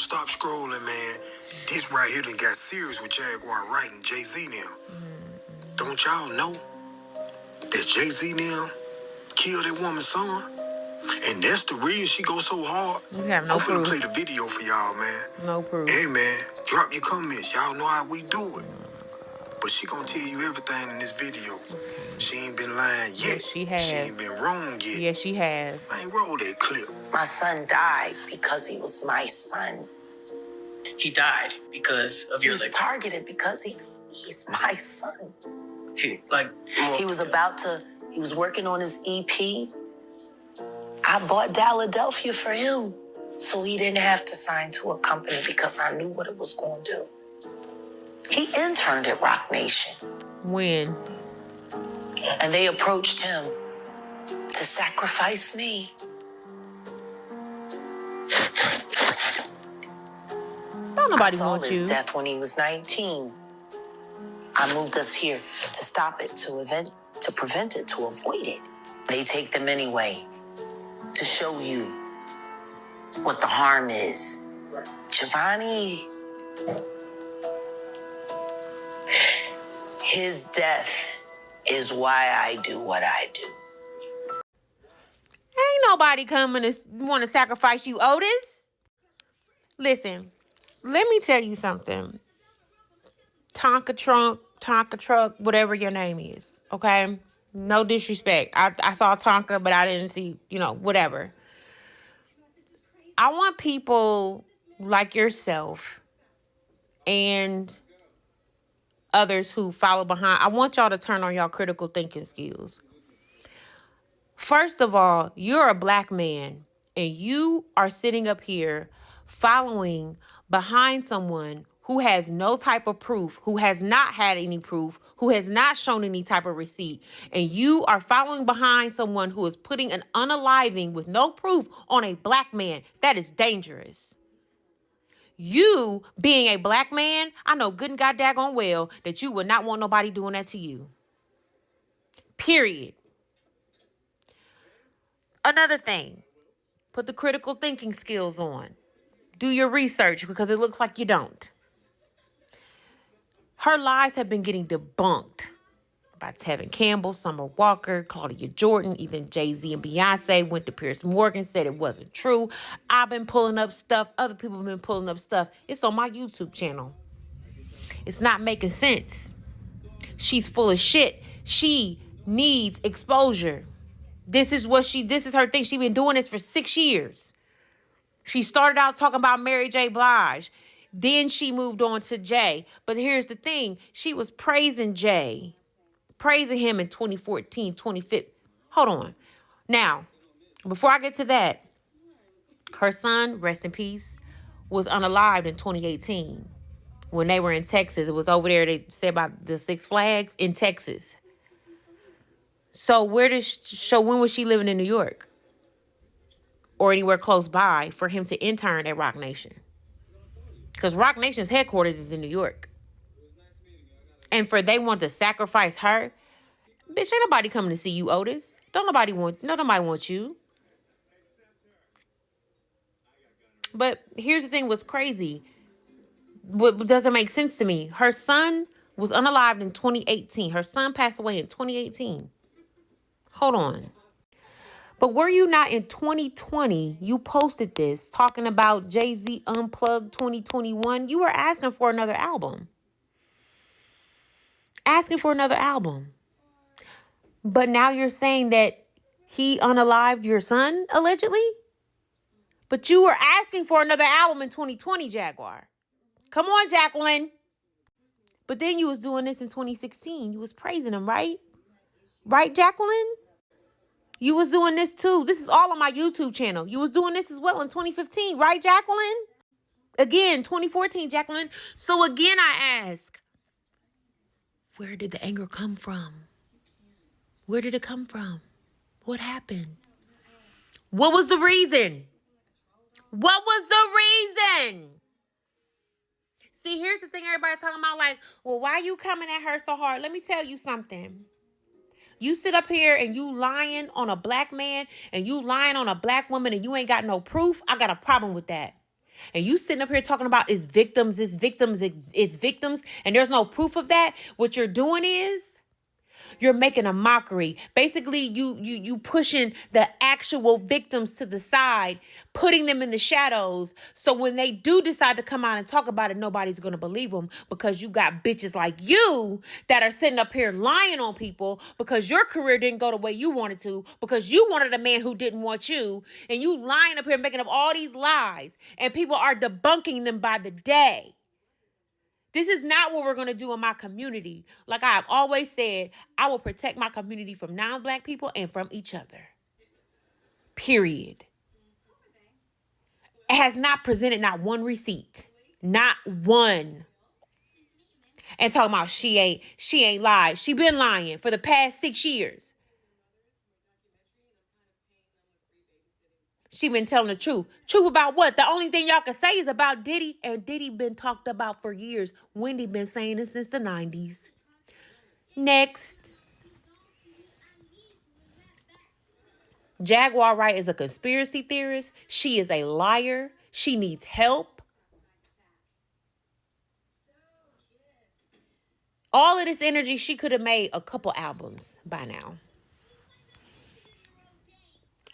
stop scrolling, man. This right here done got serious with Jaguar Wright and Jay-Z now. Don't y'all know that Jay-Z now killed that woman's son? And that's the reason she goes so hard. You have no proof. I'm finna play the video for y'all, man. No proof. Hey, man, drop your comments. Y'all know how we do it. But she gonna tell you everything in this video. She ain't been lying yet. Yes, she has. She ain't been wrong yet. Yes, she has. Man, roll that clip. My son died because he was my son. He died because of He your was targeted because he's my son. He was working on his EP. I bought Philadelphia for him so he didn't have to sign to a company because I knew what it was going to do. He interned at Roc Nation. When? And they approached him to sacrifice me. Don't nobody I saw want his you. death when he was 19. I moved us here to stop it, to prevent it, to avoid it. They take them anyway to show you what the harm is. Giovanni, his death is why I do what I do. Ain't nobody coming to want to sacrifice you, Otis. Listen, let me tell you something. Tonka truck, whatever your name is, okay? No disrespect. I saw Tonka, but I didn't see, whatever. I want people like yourself and others who follow behind. I want y'all to turn on y'all critical thinking skills. First of all, you're a black man and you are sitting up here following behind someone who has no type of proof, who has not had any proof, who has not shown any type of receipt, and you are following behind someone who is putting an unaliving with no proof on a black man. That is dangerous. You, being a black man, I know good and god daggone well that you would not want nobody doing that to you. Period. Another thing, put the critical thinking skills on. Do your research because it looks like you don't. Her lies have been getting debunked by Tevin Campbell, Summer Walker, Claudia Jordan, even Jay-Z and Beyonce went to Piers Morgan, said it wasn't true. I've been pulling up stuff. Other people have been pulling up stuff. It's on my YouTube channel. It's not making sense. She's full of shit. She needs exposure. This is her thing. She's been doing this for 6 years. She started out talking about Mary J. Blige. Then she moved on to Jay. But here's the thing. She was praising Jay. Praising him in 2014, 2015. Hold on. Now, before I get to that, her son, rest in peace, was unalived in 2018. When they were in Texas. It was over there, they said about the Six Flags in Texas. So when was she living in New York? Or anywhere close by for him to intern at Roc Nation? Because Roc Nation's headquarters is in New York. And they want to sacrifice her. Bitch, ain't nobody coming to see you, Otis. Nobody wants you. But here's the thing, what's crazy. What doesn't make sense to me. Her son was unalived in 2018. Her son passed away in 2018. Hold on. But were you not in 2020, you posted this talking about Jay-Z Unplugged 2021. You were asking for another album. But now you're saying that he unalived your son, allegedly? But you were asking for another album in 2020, Jaguar. Come on, Jacqueline. But then you was doing this in 2016. You was praising him, right? Right, Jacqueline? You was doing this too. This is all on my YouTube channel. You was doing this as well in 2015, right, Jacqueline? Again, 2014, Jacqueline. So again, I ask, where did the anger come from? Where did it come from? What happened? What was the reason? What was the reason? See, here's the thing everybody talking about, like, well, why you coming at her so hard? Let me tell you something. You sit up here and you lying on a black man and you lying on a black woman and you ain't got no proof. I got a problem with that. And you sitting up here talking about it's victims, it's victims, and there's no proof of that. What you're doing is you're making a mockery. Basically, you pushing the actual victims to the side, putting them in the shadows. So when they do decide to come out and talk about it, nobody's going to believe them because you got bitches like you that are sitting up here lying on people because your career didn't go the way you wanted to, because you wanted a man who didn't want you, and you lying up here making up all these lies, and people are debunking them by the day. This is not what we're going to do in my community. Like I have always said, I will protect my community from non-black people and from each other. Period. It has not presented not one receipt. Not one. And talking about she ain't lied. She been lying for the past 6 years. She been telling the truth. Truth about what? The only thing y'all can say is about Diddy. And Diddy been talked about for years. Wendy been saying it since the 90s. Next. Jaguar Wright is a conspiracy theorist. She is a liar. She needs help. All of this energy, she could have made a couple albums by now.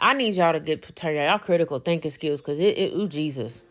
I need y'all to turn y'all critical thinking skills, because ooh, Jesus.